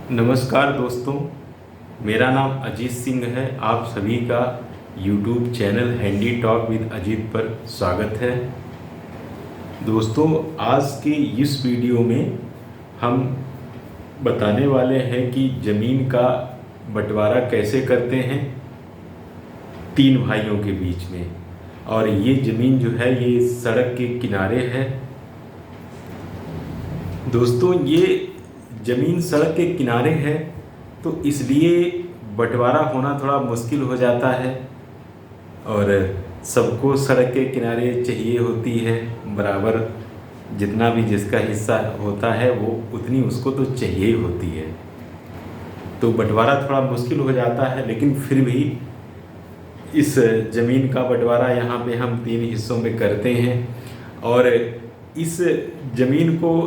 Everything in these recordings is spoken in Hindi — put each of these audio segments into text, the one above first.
नमस्कार दोस्तों, मेरा नाम अजीत सिंह है। आप सभी का YouTube channel handy talk with Ajit पर स्वागत है। दोस्तों, आज के इस वीडियो में हम बताने वाले हैं कि ज़मीन का बंटवारा कैसे करते हैं तीन भाइयों के बीच में। और ये ज़मीन जो है ये सड़क के किनारे है। दोस्तों, ये ज़मीन सड़क के किनारे है तो इसलिए बंटवारा होना थोड़ा मुश्किल हो जाता है। और सबको सड़क के किनारे चाहिए होती है बराबर, जितना भी जिसका हिस्सा होता है वो उतनी उसको तो चाहिए ही होती है। तो बंटवारा थोड़ा मुश्किल हो जाता है, लेकिन फिर भी इस ज़मीन का बंटवारा यहाँ पे हम तीन हिस्सों में करते हैं। और इस ज़मीन को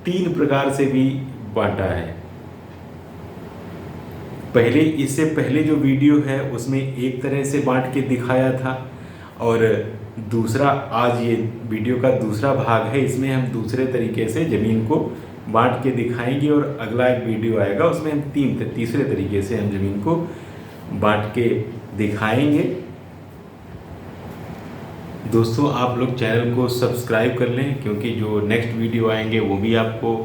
तीन प्रकार से भी बांटा है। इससे पहले जो वीडियो है उसमें एक तरह से बांट के दिखाया था, और दूसरा आज ये वीडियो का दूसरा भाग है। इसमें हम दूसरे तरीके से ज़मीन को बांट के दिखाएंगे, और अगला एक वीडियो आएगा उसमें हम तीसरे तरीके से हम ज़मीन को बांट के दिखाएंगे। दोस्तों, आप लोग चैनल को सब्सक्राइब कर लें, क्योंकि जो नेक्स्ट वीडियो आएंगे वो भी आपको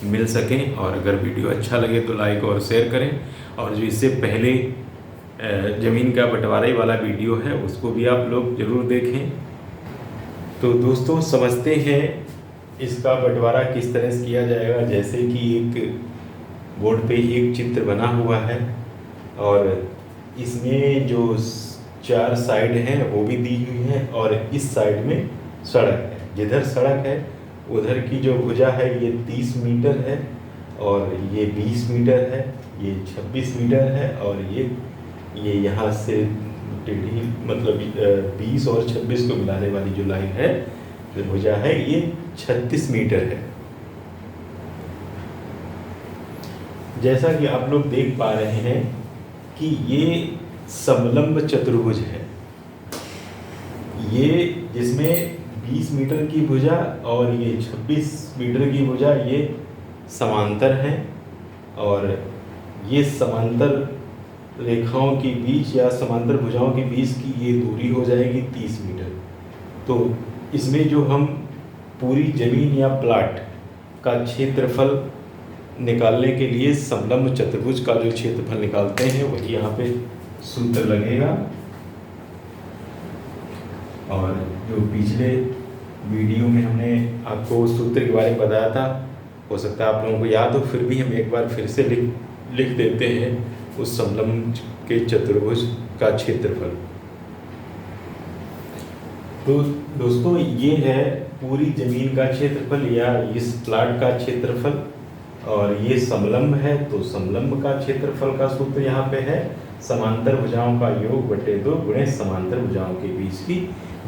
मिल सकें। और अगर वीडियो अच्छा लगे तो लाइक और शेयर करें। और जो इससे पहले ज़मीन का बंटवारे वाला वीडियो है उसको भी आप लोग ज़रूर देखें। तो दोस्तों, समझते हैं इसका बंटवारा किस तरह से किया जाएगा। जैसे कि एक बोर्ड पे एक चित्र बना हुआ है, और इसमें जो चार साइड हैं वो भी दी हुई हैं, और इस साइड में सड़क है। जिधर सड़क है उधर की जो भुजा है ये 30 मीटर है, और ये 20 मीटर है, ये 26 मीटर है, और ये यहाँ से टेढ़ी मतलब 20 और 26 को मिलाने वाली जो लाइन है, जो भुजा है, ये 36 मीटर है। जैसा कि आप लोग देख पा रहे हैं कि ये समलंब चतुर्भुज है। ये जिसमें 20 मीटर की भुजा और ये 26 मीटर की भुजा ये समांतर हैं, और ये समांतर रेखाओं के बीच या समांतर भुजाओं के बीच की ये दूरी हो जाएगी 30 मीटर। तो इसमें जो हम पूरी ज़मीन या प्लाट का क्षेत्रफल निकालने के लिए समलंब चतुर्भुज का जो क्षेत्रफल निकालते हैं वही यहाँ पे सूत्र लगेगा। और जो पिछले वीडियो में हमने आपको सूत्र के बारे में बताया था, हो सकता है आप लोगों को याद हो, फिर भी हम एक बार फिर से लिख देते हैं उस समलंब के चतुर्भुज का क्षेत्रफल। तो दोस्तों, ये है पूरी ज़मीन का क्षेत्रफल या इस प्लाट का क्षेत्रफल, और ये समलंब है तो समलंब का क्षेत्रफल का सूत्र यहाँ पे है समांतर भुजाओं का योग बटे 2 गुणे समांतर भुजाओं के बीच की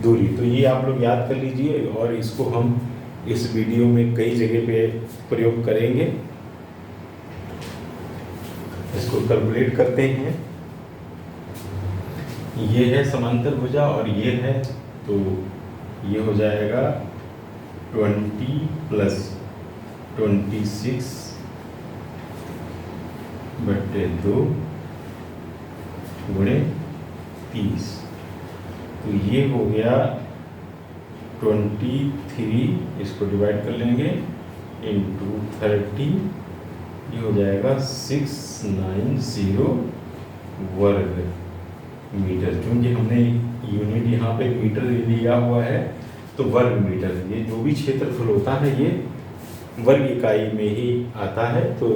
दूरी। तो ये आप लोग याद कर लीजिए, और इसको हम इस वीडियो में कई जगह पे प्रयोग करेंगे। इसको कैलकुलेट करते हैं। ये है समांतर भुजा और ये है, तो ये हो जाएगा 20 + 26 बटे 2 गुणे 30। तो ये हो गया 23, इसको डिवाइड कर लेंगे इंटू 30, ये हो जाएगा 690 वर्ग मीटर। क्योंकि हमने यूनिट यहाँ पे मीटर लिया हुआ है तो वर्ग मीटर, ये जो भी क्षेत्रफल होता है ये वर्ग इकाई में ही आता है। तो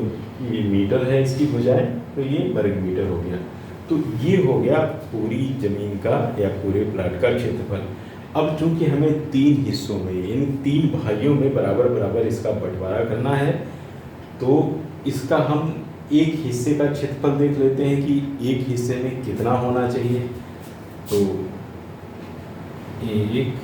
ये मीटर है इसकी भुजाएं, तो ये वर्ग मीटर हो गया। तो ये हो गया पूरी ज़मीन का या पूरे प्लाट का क्षेत्रफल। अब चूंकि हमें तीन हिस्सों में, इन तीन भाइयों में बराबर बराबर इसका बंटवारा करना है, तो इसका हम एक हिस्से का क्षेत्रफल देख लेते हैं कि एक हिस्से में कितना होना चाहिए। तो एक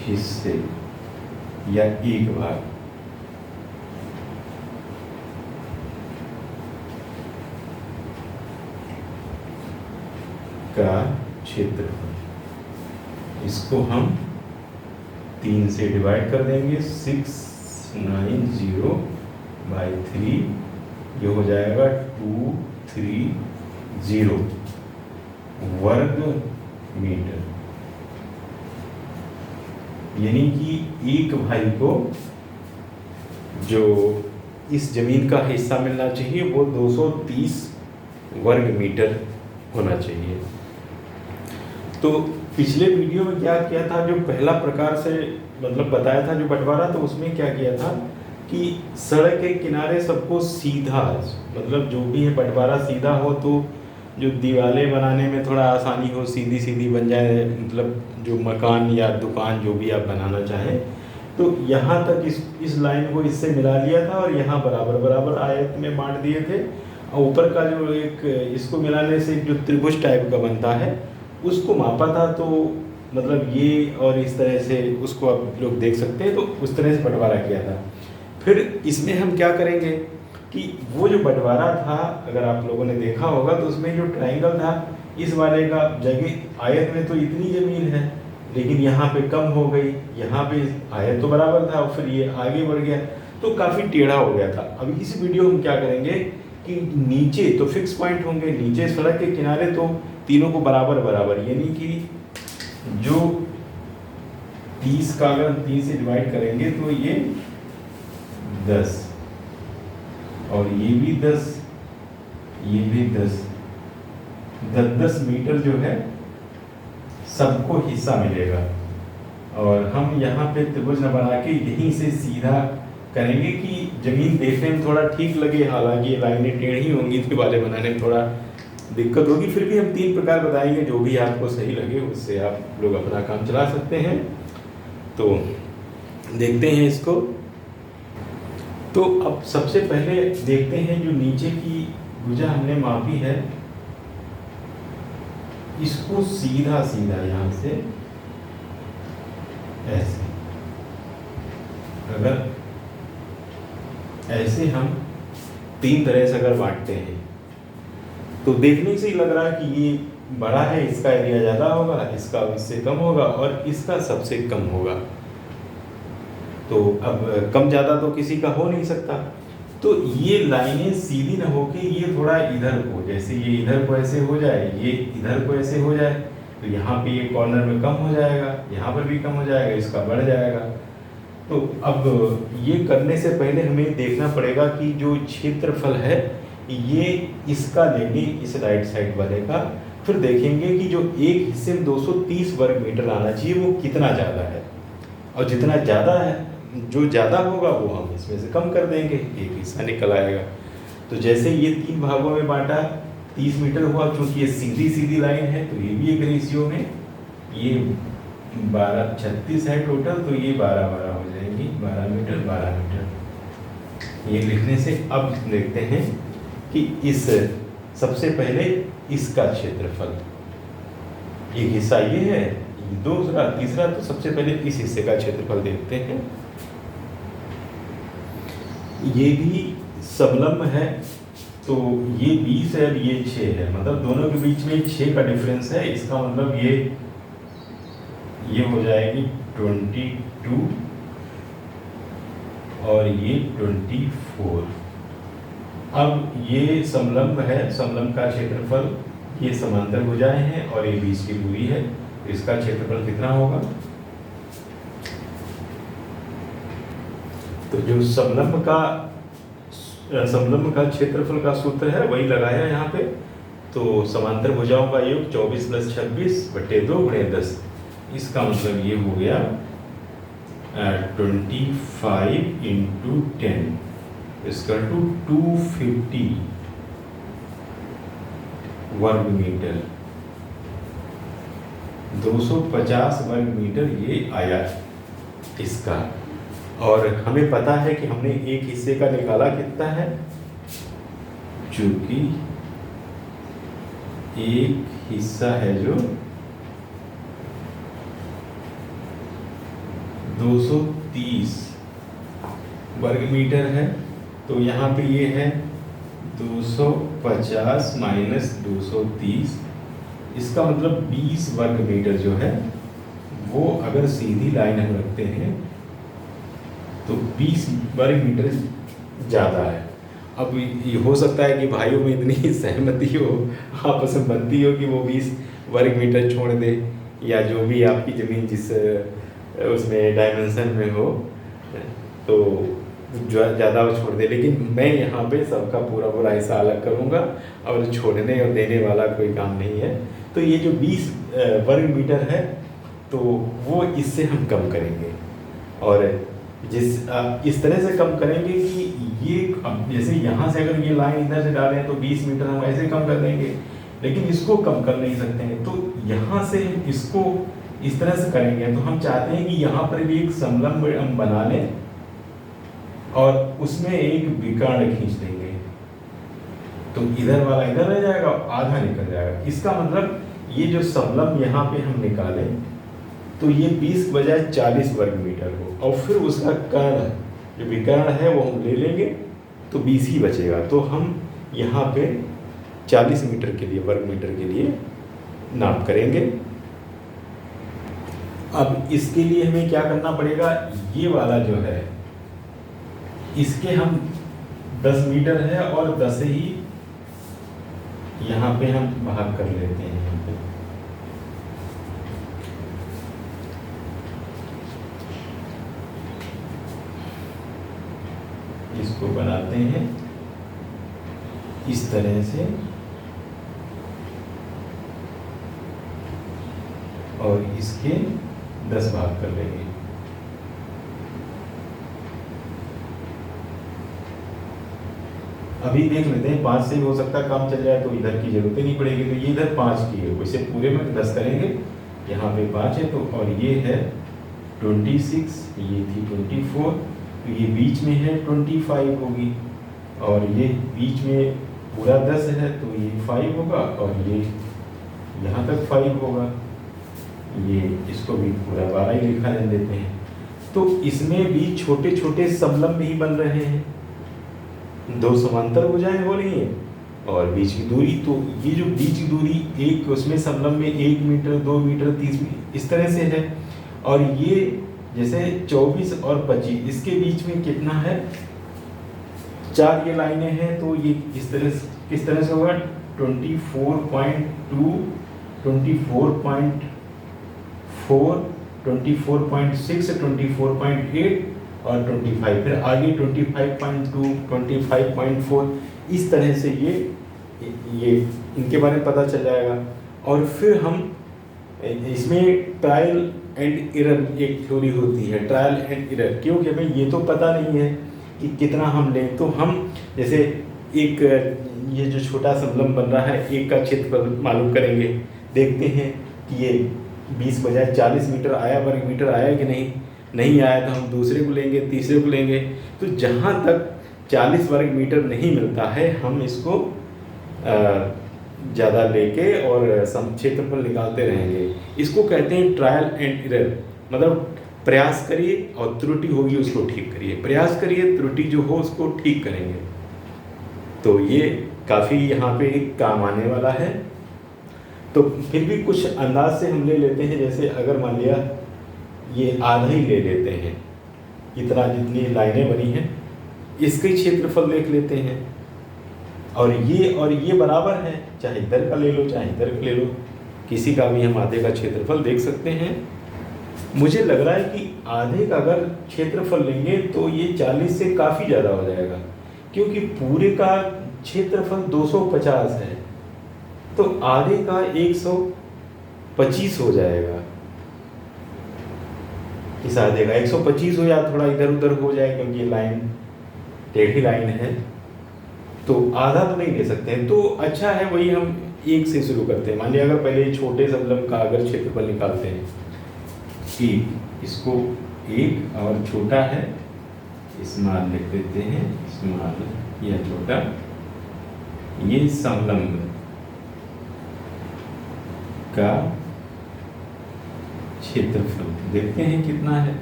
हिस्से या एक भाग का क्षेत्रफल, इसको हम 3 से डिवाइड कर देंगे, 690/3, ये हो जाएगा 230 वर्ग मीटर। यानी कि एक भाई को जो इस जमीन का हिस्सा मिलना चाहिए वो 230 वर्ग मीटर होना चाहिए। तो पिछले वीडियो में क्या किया था, जो पहला प्रकार से मतलब बताया था जो बंटवारा, तो उसमें क्या किया था कि सड़क के किनारे सबको सीधा, मतलब जो भी है बंटवारा सीधा हो तो जो दीवारें बनाने में थोड़ा आसानी हो, सीधी सीधी बन जाए, मतलब जो मकान या दुकान जो भी आप बनाना चाहें। तो यहाँ तक इस लाइन को इससे मिला लिया था और यहाँ बराबर बराबर आयत में बांट दिए थे। और ऊपर का जो एक इसको मिलाने से जो त्रिभुज टाइप का बनता है उसको मापा था। तो मतलब ये और इस तरह से उसको आप लोग देख सकते हैं। तो उस तरह से बंटवारा किया था। फिर इसमें हम क्या करेंगे कि वो जो बंटवारा था, अगर आप लोगों ने देखा होगा तो उसमें जो ट्रायंगल था, इस वाले का जगह आयत में तो इतनी ज़मीन है लेकिन यहाँ पे कम हो गई, यहाँ पे आयत तो बराबर था और फिर ये आगे बढ़ गया तो काफ़ी टेढ़ा हो गया था। अब इस वीडियो में क्या करेंगे कि नीचे तो फिक्स पॉइंट होंगे, नीचे सड़क के किनारे तो तीनों को बराबर बराबर, यानी कि जो 30 का अगर 30 से डिवाइड करेंगे तो ये 10 और ये भी 10, ये भी 10 मीटर जो है सबको हिस्सा मिलेगा। और हम यहाँ पे त्रिभुज न बना के यहीं से सीधा करेंगे कि जमीन देखने में थोड़ा ठीक लगे। हालांकि ये लाइनें टेढ़ी होंगी तो वाले बनाने में थोड़ा दिक्कत होगी, फिर भी हम 3 प्रकार बताएंगे, जो भी आपको सही लगे उससे आप लोग अपना काम चला सकते हैं। तो देखते हैं इसको। तो अब सबसे पहले देखते हैं जो नीचे की भुजा हमने मापी है, इसको सीधा सीधा यहाँ से ऐसे, अगर ऐसे हम 3 तरह से अगर बांटते हैं तो देखने से ही लग रहा है कि ये बड़ा है, इसका एरिया ज़्यादा होगा, इसका इससे कम होगा और इसका सबसे कम होगा। तो अब कम ज़्यादा तो किसी का हो नहीं सकता। तो ये लाइनें सीधी ना होके ये थोड़ा इधर को, जैसे ये इधर को ऐसे हो जाए, ये इधर को ऐसे हो जाए, तो यहाँ पे ये कॉर्नर में कम हो जाएगा, यहाँ पर भी कम हो जाएगा, इसका बढ़ जाएगा। तो अब ये करने से पहले हमें देखना पड़ेगा कि जो क्षेत्रफल है ये इसका लेंगे, इस राइट साइड वाले का, फिर देखेंगे कि जो एक हिस्से में 230 वर्ग मीटर आना चाहिए वो कितना ज़्यादा है, और जितना ज़्यादा है, जो ज़्यादा होगा वो हम इसमें से कम कर देंगे, एक हिस्सा निकल आएगा। तो जैसे ये 3 भागों में बांटा, 30 मीटर हुआ, क्योंकि ये सीधी सीधी लाइन है तो ये भी एक रेशियो में, ये 12 36 है टोटल, तो ये 12 हो जाएंगी, 12 मीटर 12 मीटर। ये लिखने से अब देखते हैं कि इस सबसे पहले इसका क्षेत्रफल, एक हिस्सा ये है, दूसरा तीसरा, तो सबसे पहले इस हिस्से का क्षेत्रफल देखते हैं। ये भी समलंब है तो ये 20 है और ये 6 है, मतलब दोनों के बीच में 6 का डिफरेंस है। इसका मतलब ये हो जाएगी 22 और ये 24। अब ये समलंब है, समलंब का क्षेत्रफल, ये समांतर भुजाएं हैं और ये बीच की दूरी है, तो इसका क्षेत्रफल कितना होगा? तो जो समलंब का क्षेत्रफल का सूत्र है वही लगाया यहाँ पे। तो समांतर भुजाओं का योग 24 + 26/2 × 10, इसका मतलब ये हो गया 25 × 10 = 250 वर्ग मीटर, 250 वर्ग मीटर ये आया इसका। और हमें पता है कि हमने एक हिस्से का निकाला कितना है, चूंकि एक हिस्सा है जो 230 वर्ग मीटर है, तो यहाँ पे ये है 250 - 230, इसका मतलब 20 वर्ग मीटर जो है वो अगर सीधी लाइन हम रखते हैं तो 20 वर्ग मीटर ज़्यादा है। अब ये हो सकता है कि भाइयों में इतनी सहमति हो, आपस में बनती हो कि वो 20 वर्ग मीटर छोड़ दे, या जो भी आपकी ज़मीन जिस उसमें डायमेंशन में हो तो जो ज़्यादा वो छोड़ दे। लेकिन मैं यहाँ पे सबका पूरा पूरा हिस्सा अलग करूँगा और छोड़ने और देने वाला कोई काम नहीं है। तो ये जो 20 वर्ग मीटर है तो वो इससे हम कम करेंगे, और इस तरह से कम करेंगे कि ये जैसे यहाँ से अगर ये लाइन इधर से डालें तो 20 मीटर हम ऐसे कम कर देंगे, लेकिन इसको कम कर नहीं सकते हैं। तो यहाँ से इसको इस तरह से करेंगे। तो हम चाहते हैं कि यहाँ पर भी एक समलंब हम बना लें और उसमें एक विकर्ण खींच देंगे, तो इधर वाला इधर रह जाएगा, आधा निकल जाएगा। इसका मतलब ये जो समलंब यहाँ पे हम निकालें तो ये 20 के बजाय 40 वर्ग मीटर हो, और फिर उसका कर्ण जो विकर्ण है वो हम ले लेंगे तो 20 ही बचेगा। तो हम यहाँ पे 40 मीटर के लिए, वर्ग मीटर के लिए नाप करेंगे। अब इसके लिए हमें क्या करना पड़ेगा, ये वाला जो है इसके हम 10 मीटर है और 10 ही यहाँ पे हम भाग कर लेते हैं। यहाँ पे इसको बनाते हैं इस तरह से, और इसके 10 भाग कर लेंगे। अभी देख लेते हैं, 5 से भी हो सकता है काम चल जाए तो इधर की जरूरत ही नहीं पड़ेगी। तो ये इधर 5 की है, वैसे पूरे में 10 करेंगे, यहाँ पे 5 है तो, और ये है 26, ये थी 24, तो ये बीच में है 25 होगी, और ये बीच में पूरा 10 है तो ये 5 होगा, और ये यहाँ तक 5 होगा। ये इसको भी पूरा 12 ही लिखा रहने देते हैं। तो इसमें भी छोटे छोटे समलंब ही बन रहे हैं, 2 समांतर भुजाएं हो रही हैं और बीच की दूरी, तो ये जो बीच की दूरी एक उसमें समलंब में 1 मीटर 2 मीटर 30 इस तरह से है। और ये जैसे 24 और 25 इसके बीच में कितना है, 4 ये लाइनें हैं, तो ये किस तरह से होगा 24.2, 24.4, 24.6, 24.8 और 25, फिर आगे 25.2, 25.4, इस तरह से ये इनके बारे में पता चल जाएगा। और फिर हम इसमें ट्रायल एंड एरर एक थ्योरी होती है, ट्रायल एंड एरर, क्योंकि हमें ये तो पता नहीं है कि कितना हम लें। तो हम जैसे एक ये जो छोटा समलंब बन रहा है, एक का क्षेत्रफल मालूम करेंगे, देखते हैं कि ये 20 बजाय 40 मीटर आया, वर्ग मीटर आया कि नहीं आया, तो हम दूसरे को लेंगे, तीसरे को लेंगे। तो जहाँ तक 40 वर्ग मीटर नहीं मिलता है हम इसको ज़्यादा लेके और क्षेत्रफल निकालते रहेंगे। इसको कहते हैं ट्रायल एंड एरर, मतलब प्रयास करिए और त्रुटि होगी उसको ठीक करिए, प्रयास करिए, त्रुटि जो हो उसको ठीक करेंगे। तो ये काफ़ी यहाँ पे काम आने वाला है। तो फिर भी कुछ अंदाज से हम ले लेते हैं, जैसे अगर मान लिया ये आधा ही ले लेते हैं, इतना जितनी लाइनें बनी हैं इसके क्षेत्रफल देख लेते हैं, और ये बराबर है, चाहे इधर का ले लो चाहे इधर का ले लो, किसी का भी हम आधे का क्षेत्रफल देख सकते हैं। मुझे लग रहा है कि आधे का अगर क्षेत्रफल लेंगे तो ये 40 से काफ़ी ज़्यादा हो जाएगा, क्योंकि पूरे का क्षेत्रफल 250 है, तो आधे का 125 हो जाएगा। इस आधे का 125 हो या थोड़ा इधर उधर हो जाए, क्योंकि ये लाइन टेढ़ी लाइन है, तो आधा तो नहीं ले सकते हैं। तो अच्छा है वही हम 1 से शुरू करते हैं। मान लिया अगर पहले छोटे समलंब का अगर क्षेत्रफल निकालते हैं, कि इसको 1 और छोटा है स्मॉल लिख देते हैं, स्मॉल या छोटा, ये समलंब का क्षेत्रफल देखते हैं कितना है।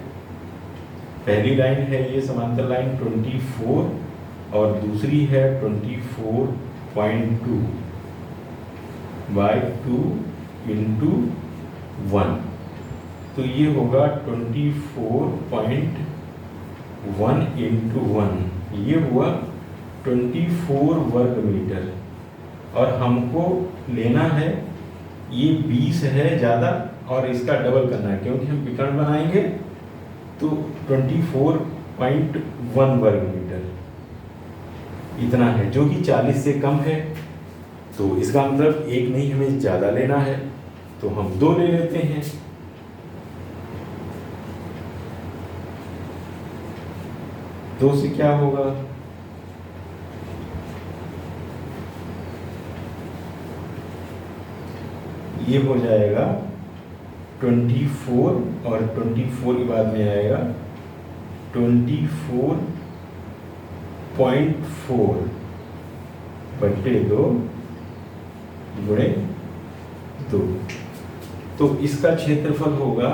पहली लाइन है ये समांतर लाइन 24 और दूसरी है 24.2 बाय 2 × 1, तो ये होगा 24.1 इंटू 1, ये हुआ 24 वर्ग मीटर। और हमको लेना है, ये 20 है ज़्यादा और इसका डबल करना है, क्योंकि हम विकर्ण बनाएंगे तो 24.1 वर्ग मीटर इतना है, जो कि 40 से कम है। तो इसका मतलब एक नहीं, हमें ज़्यादा लेना है, तो हम 2 ले लेते हैं। दो से क्या होगा, ये हो जाएगा 24 और 24 के बाद में आएगा 24.4 बटे 2 गुणे 2। तो इसका क्षेत्रफल होगा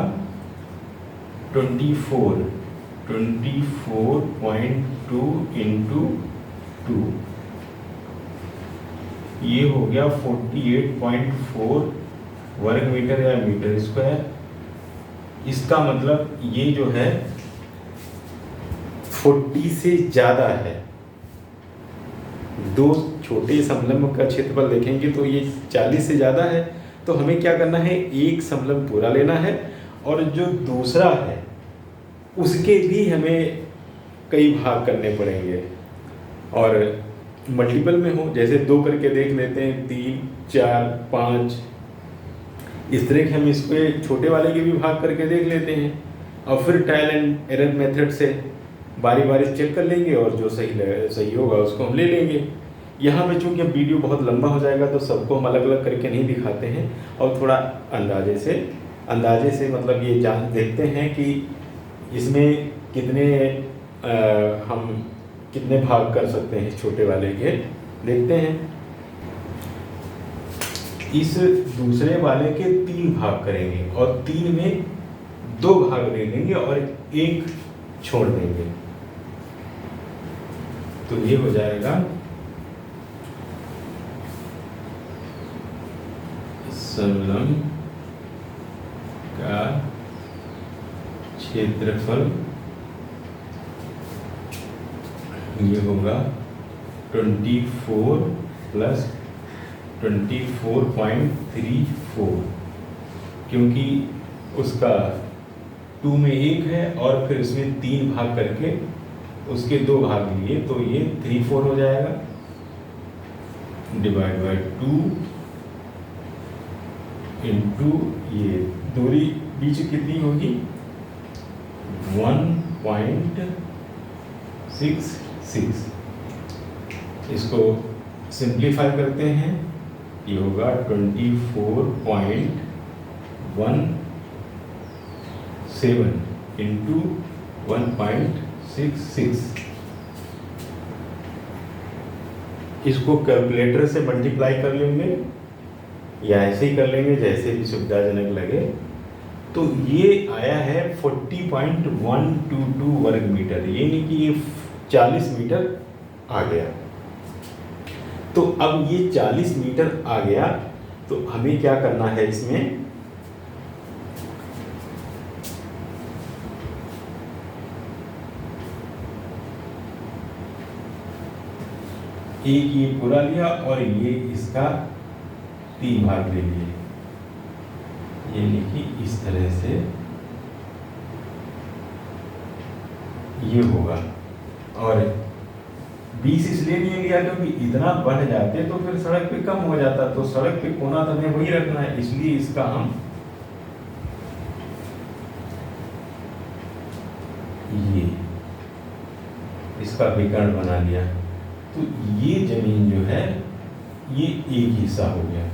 24.2 इंटू 2, ये हो गया 48.4 वर्ग मीटर या मीटर स्क्वायर। इसका मतलब ये जो है 40 से ज़्यादा है। दो छोटे समलंब का क्षेत्रफल देखेंगे तो ये 40 से ज़्यादा है, तो हमें क्या करना है, एक समलंब पूरा लेना है और जो दूसरा है उसके भी हमें कई भाग करने पड़ेंगे और मल्टीपल में हो, जैसे 2 करके देख लेते हैं, 3, 4, 5, इस तरह के हम इसको छोटे वाले के भी भाग करके देख लेते हैं और फिर ट्रायल एंड एरर मेथड से बारी बारी चेक कर लेंगे और जो सही होगा उसको हम ले लेंगे। यहाँ पे चूँकि अब वीडियो बहुत लंबा हो जाएगा तो सबको हम अलग अलग करके नहीं दिखाते हैं और थोड़ा अंदाजे से मतलब ये देखते हैं कि इसमें कितने हम कितने भाग कर सकते हैं छोटे वाले के, देखते हैं। इस दूसरे वाले के 3 भाग करेंगे और 3 में 2 भाग ले लेंगे और 1 छोड़ देंगे, तो ये हो जाएगा समलंब का क्षेत्रफल, ये होगा 24 प्लस 24.34, क्योंकि उसका 2 में 1 है और फिर इसमें 3 भाग करके उसके 2 भाग लिए, तो ये 34 हो जाएगा, डिवाइड बाय 2 इंटू ये दूरी बीच कितनी होगी 1.66। इसको सिंप्लीफाई करते हैं, ये होगा 24.17 इंटू 1.66। इसको कैलकुलेटर से मल्टीप्लाई कर लेंगे या ऐसे ही कर लेंगे, जैसे भी सुविधाजनक लगे। तो ये आया है 40.122 वर्ग मीटर, ये नहीं कि ये 40 मीटर आ गया। तो अब ये 40 मीटर आ गया, तो हमें क्या करना है, इसमें एक ये पूरा लिया और ये इसका 3 भाग ले लिए, ये लिखी इस तरह से ये होगा। और 20 इसलिए नहीं लिया क्योंकि इतना बढ़ जाते तो फिर सड़क पे कम हो जाता, तो सड़क पे कोना तो हमें वही रखना है, इसलिए इसका हम ये इसका विकर्ण बना लिया। तो ये जमीन जो है ये एक हिस्सा हो गया,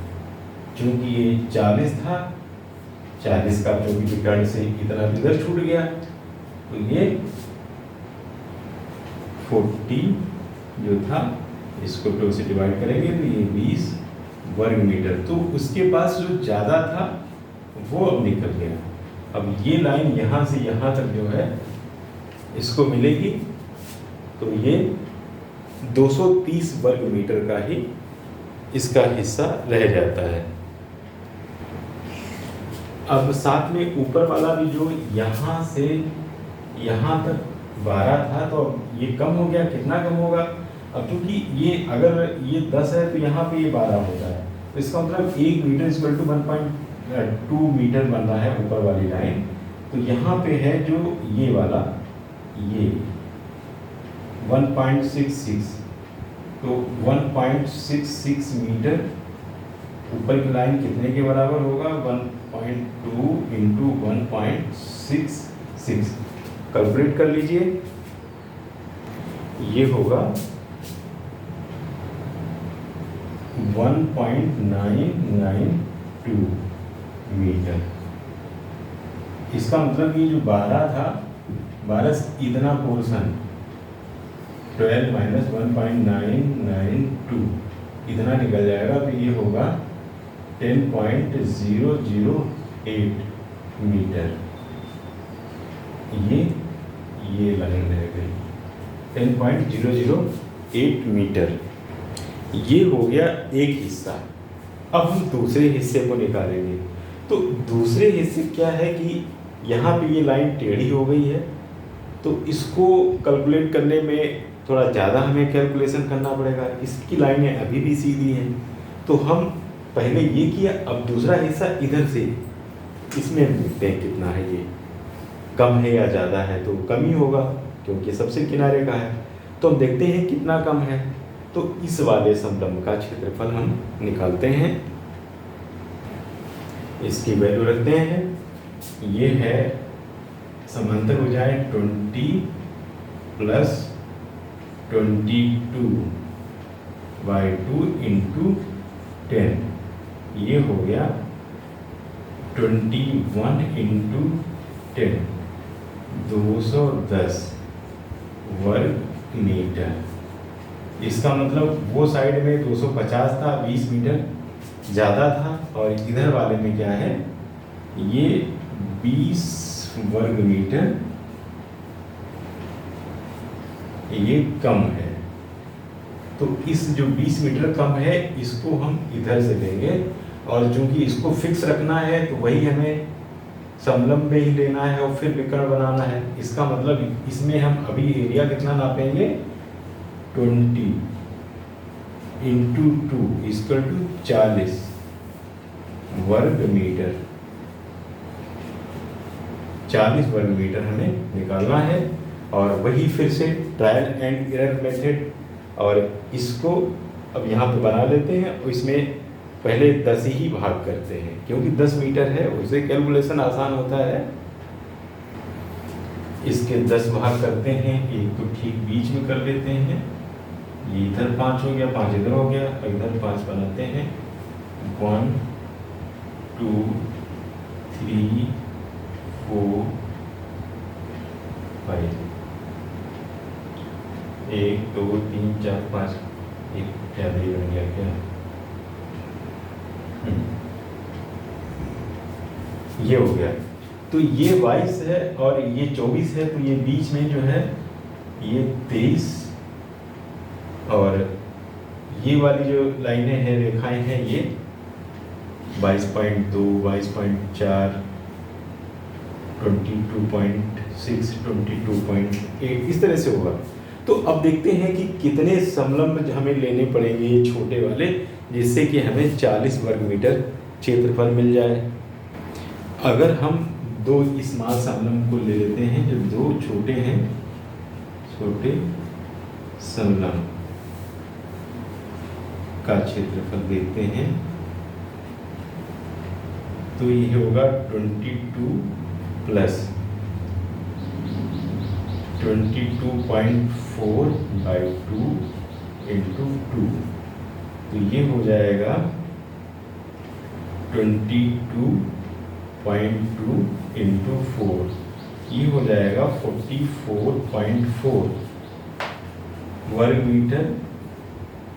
क्योंकि ये 40 था, 40 का जो भी विकर्ण से इतना इधर छूट गया, तो ये 40 जो था इसको 2 से डिवाइड करेंगे तो ये 20 वर्ग मीटर। तो उसके पास जो ज़्यादा था वो अब निकल गया। अब ये लाइन यहाँ से यहाँ तक जो है इसको मिलेगी, तो ये 230 वर्ग मीटर का ही इसका हिस्सा रह जाता है। अब साथ में ऊपर वाला भी जो यहाँ से यहाँ तक 12 था, तो अब ये कम हो गया। कितना कम होगा? अब क्योंकि ये अगर ये 10 है तो यहाँ पे ये 12 होता है, तो इसका मतलब 1 मीटर इक्वल टू 1.2 मीटर बन रहा है ऊपर वाली लाइन। तो यहाँ पे है जो ये वाला, ये 1.66, तो 1.66 मीटर ऊपर की लाइन कितने के बराबर होगा? 1.2 इंटू 1.66। कैलकुलेट कर लीजिए, ये होगा 1.992 मीटर। इसका मतलब ये जो 12 था, 12 इतना पोर्शन 12 माइनस 1.992 इतना निकल जाएगा, तो ये होगा 10.008 मीटर। ये लाइन रह गई 10.008 मीटर। ये हो गया एक हिस्सा। अब हम दूसरे हिस्से को निकालेंगे। तो दूसरे हिस्से क्या है कि यहाँ पे ये लाइन टेढ़ी हो गई है, तो इसको कैलकुलेट करने में थोड़ा ज़्यादा हमें कैलकुलेशन करना पड़ेगा। इसकी लाइनें अभी भी सीधी हैं, तो हम पहले ये किया। अब दूसरा हिस्सा इधर से, इसमें हम देखते हैं कितना है, ये कम है या ज़्यादा है। तो कम ही होगा क्योंकि सबसे किनारे का है। तो हम देखते हैं कितना कम है। तो इस वाले समलंब का क्षेत्रफल हम निकालते हैं। इसकी वैल्यू रखते हैं, ये है समांतर हो जाए 20 प्लस 22/2 इंटू 10, ये हो गया 21 इंटू 10, 210 वर्ग मीटर। इसका मतलब वो साइड में 250 था, 20 मीटर ज़्यादा था, और इधर वाले में क्या है, ये 20 वर्ग मीटर ये कम है। तो इस जो 20 मीटर कम है, इसको हम इधर से लेंगे, और चूंकि इसको फिक्स रखना है तो वही हमें समलंब में ही लेना है और फिर विकर्ण बनाना है। इसका मतलब इसमें हम अभी एरिया कितना नापेंगे, 20 इंटू 2 इक्वल टू 40 वर्ग मीटर। 40 वर्ग मीटर हमें निकालना है, और वही फिर से ट्रायल एंड एरर मेथड, और इसको अब यहाँ पे बना लेते हैं। और इसमें पहले 10 ही भाग करते हैं, क्योंकि 10 मीटर है, उससे कैलकुलेशन आसान होता है। इसके 10 भाग करते हैं, एक तो ठीक बीच में कर लेते हैं, ये इधर 5 हो गया, 5 इधर हो गया, और इधर 5 बनाते हैं। 1 2 3 4 5, 1 2 3 4 5, एक ज़्यादा ही बन गया क्या? ये हो गया। तो ये 22 है और ये 24 है, तो ये बीच में जो है ये 23, और ये वाली जो लाइनें हैं, रेखाएं हैं, ये 22.2, 22.4, 22.6, 22.8 इस तरह से होगा। तो अब देखते हैं कि कितने समलंब हमें लेने पड़ेंगे ये छोटे वाले, जिससे कि हमें 40 वर्ग मीटर क्षेत्रफल मिल जाए। अगर हम 2 स्मॉल समलंब को ले लेते हैं, जो 2 छोटे हैं, छोटे समलंब का क्षेत्रफल देखते हैं, तो ये होगा 22 प्लस 22.4/2 इंटू 2, तो ये हो जाएगा 22.2 इंटू 4, ये हो जाएगा 44.4 वर्ग मीटर।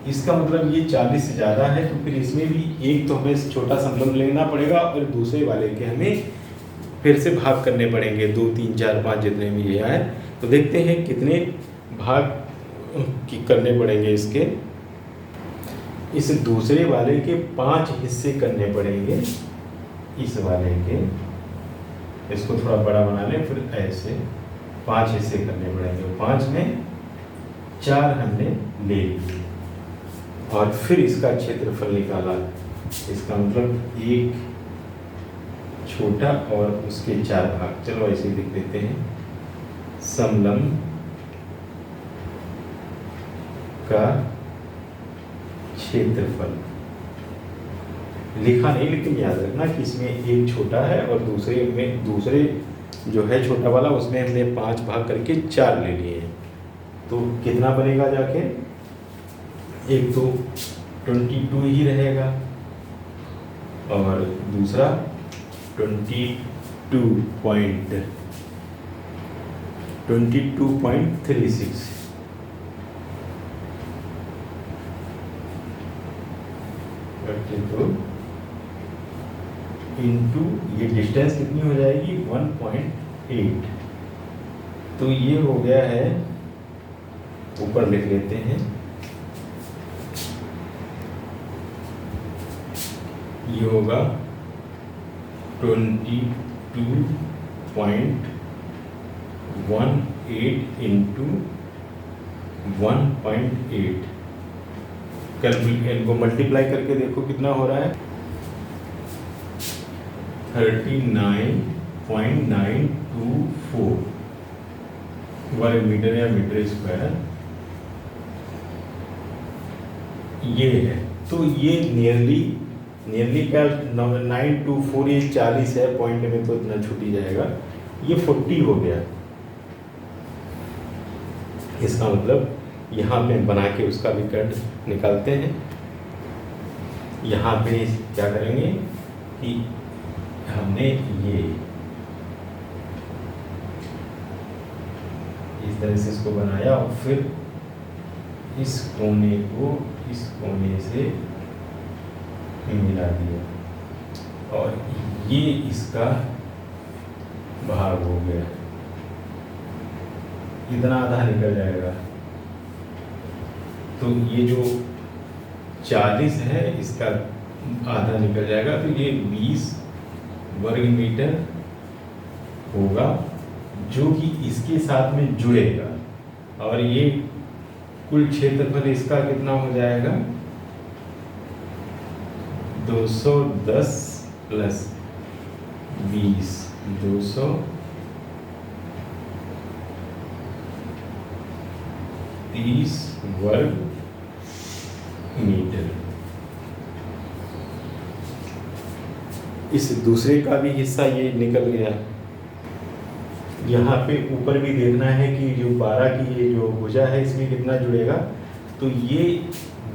इसका मतलब ये 40 से ज़्यादा है, तो फिर इसमें भी एक तो हमें छोटा समलंब लेना पड़ेगा, और दूसरे वाले के हमें फिर से भाग करने पड़ेंगे, 2 3 4 5 जितने भी ये आए। तो देखते हैं कितने भाग करने पड़ेंगे इसके। इस दूसरे वाले के 5 हिस्से करने पड़ेंगे। इस वाले के, इसको थोड़ा बड़ा बना लें, फिर ऐसे 5 हिस्से करने पड़ेंगे। 5 में 4 हमने ले लिए और फिर इसका क्षेत्रफल निकाला। इसका मतलब एक छोटा और उसके 4 भाग। चलो ऐसे ही लिख देते हैं, समलंब का क्षेत्रफल। लिखा नहीं, लेकिन याद रखना कि इसमें एक छोटा है और दूसरे जो है छोटा वाला, उसमें हमने 5 भाग करके 4 ले लिए हैं। तो कितना बनेगा जाके, एक तो 22 ही रहेगा और दूसरा 22.36। इंटू ये डिस्टेंस कितनी हो जाएगी, 1.8। तो ये हो गया है, ऊपर लिख लेते हैं, ये होगा 22.18 इंटू 1.8। इनको मल्टीप्लाई करके देखो कितना हो रहा है, 39.924 वर्ग मीटर या मीटर स्क्वायर ये है। तो ये नियरली क्या 924, ये 40 है, पॉइंट में तो इतना छूट ही जाएगा, ये 40 हो गया। इसका मतलब यहाँ पे बना के उसका भी कट निकालते हैं। यहाँ पे क्या करेंगे कि हमने ये इस तरह से इसको बनाया और फिर इस कोने को इस कोने से मिला दिया और ये इसका भाग हो गया, इतना आधा निकल जाएगा। तो ये जो 40 है इसका आधा निकल जाएगा, तो ये 20 वर्ग मीटर होगा, जो कि इसके साथ में जुड़ेगा। और ये कुल क्षेत्रफल इसका कितना हो जाएगा, 210 प्लस 20, 230 वर्ग मीटर। इस दूसरे का भी हिस्सा ये निकल गया। यहाँ पे ऊपर भी देखना है कि जो 12 की ये जो भुजा है इसमें कितना जुड़ेगा। तो ये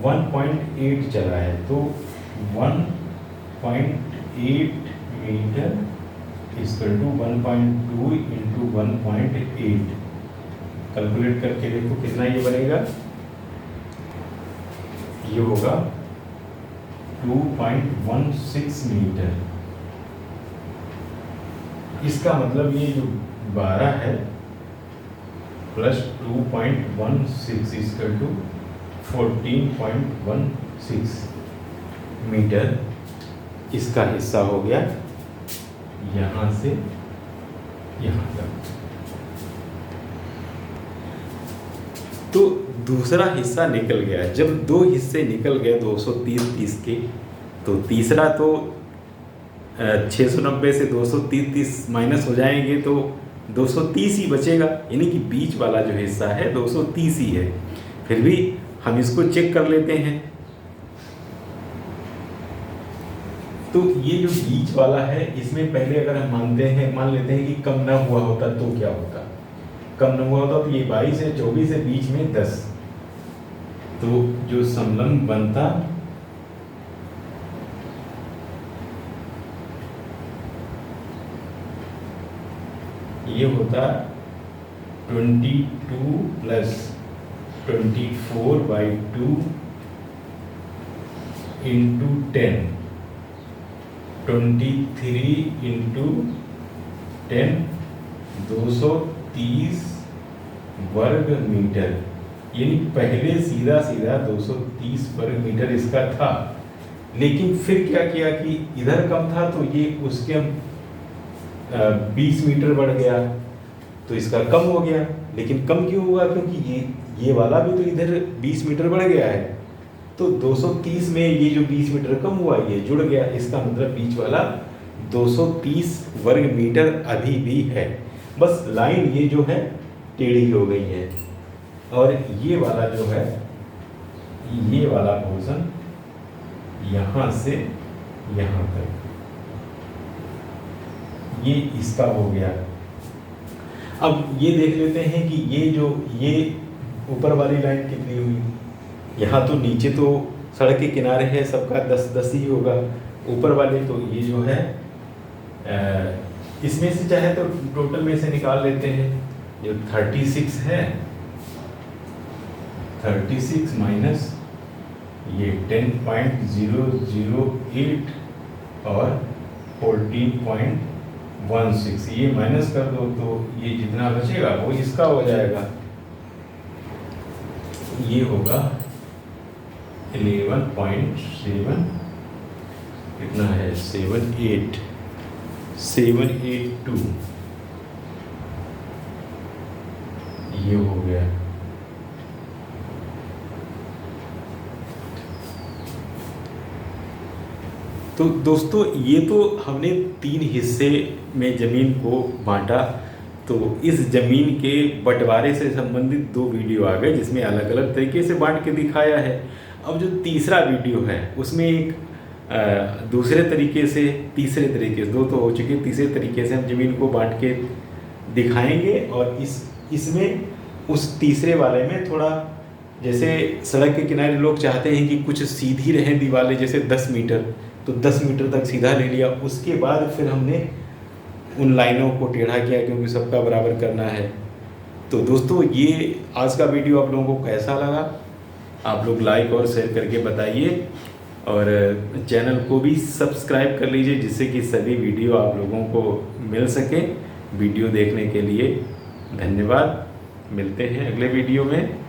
1.8 चला है, तो 1.8 meter equal to 1.2 into 1.8। Calculate करके देखो कितना ये बनेगा, ये होगा 2.16 मीटर। इसका मतलब ये जो 12 है प्लस 2.16 इक्वल टू 14.16 मीटर इसका हिस्सा हो गया, यहाँ से यहाँ तक। तो दूसरा हिस्सा निकल गया। जब 2 हिस्से निकल गए 230 के, तो तीसरा तो 690 से 230 माइनस हो जाएंगे तो 230 ही बचेगा, यानी कि बीच वाला जो हिस्सा है 230 ही है। फिर भी हम इसको चेक कर लेते हैं। तो ये जो बीच वाला है इसमें पहले अगर हम मान लेते हैं कि कम ना हुआ होता तो क्या होता, कम ना हुआ होता तो ये 22 है, 24 है, बीच में 10। तो जो समलंब बनता ये होता 22 प्लस 24/2 इंटू 10, 23 इंटू 10, 230 वर्ग मीटर। यानी पहले सीधा 230 वर्ग मीटर इसका था, लेकिन फिर क्या किया कि इधर कम था तो ये उसके हम 20 मीटर बढ़ गया तो इसका कम हो गया। लेकिन कम क्यों हुआ? क्योंकि ये वाला भी तो इधर 20 मीटर बढ़ गया है, तो 230 में ये जो 20 मीटर कम हुआ ये जुड़ गया। इसका मतलब बीच वाला 230 वर्ग मीटर अभी भी है, बस लाइन ये जो है टेढ़ी हो गई है। और ये वाला जो है, ये वाला पोर्शन यहाँ से यहाँ तक ये इसका हो गया। अब ये देख लेते हैं कि ये ऊपर वाली लाइन कितनी हुई। यहाँ तो नीचे तो सड़क के किनारे है, सबका 10-10 ही होगा। ऊपर वाले तो ये जो है इसमें से चाहे तो टोटल में से निकाल लेते हैं। जो 36 है, 36 माइनस ये 10.008 और 14.16, ये माइनस कर दो तो ये जितना बचेगा वो इसका हो जाएगा। ये होगा 11.7 कितना है 782 ये हो गया। तो दोस्तों ये तो हमने 3 हिस्से में ज़मीन को बांटा। तो इस ज़मीन के बंटवारे से संबंधित 2 वीडियो आ गए जिसमें अलग अलग तरीके से बांट के दिखाया है। अब जो तीसरा वीडियो है उसमें एक दूसरे तरीके से, तीसरे तरीके से, 2 तो हो चुके, तीसरे तरीके से हम ज़मीन को बांट के दिखाएंगे। और इसमें उस तीसरे वाले में थोड़ा, जैसे सड़क के किनारे लोग चाहते हैं कि कुछ सीधी रहें दीवारें, जैसे 10 मीटर, तो 10 मीटर तक सीधा ले लिया। उसके बाद फिर हमने उन लाइनों को टेढ़ा किया क्योंकि सबका बराबर करना है। तो दोस्तों ये आज का वीडियो आप लोगों को कैसा लगा, आप लोग लाइक और शेयर करके बताइए, और चैनल को भी सब्सक्राइब कर लीजिए जिससे कि सभी वीडियो आप लोगों को मिल सके। वीडियो देखने के लिए धन्यवाद। मिलते हैं अगले वीडियो में।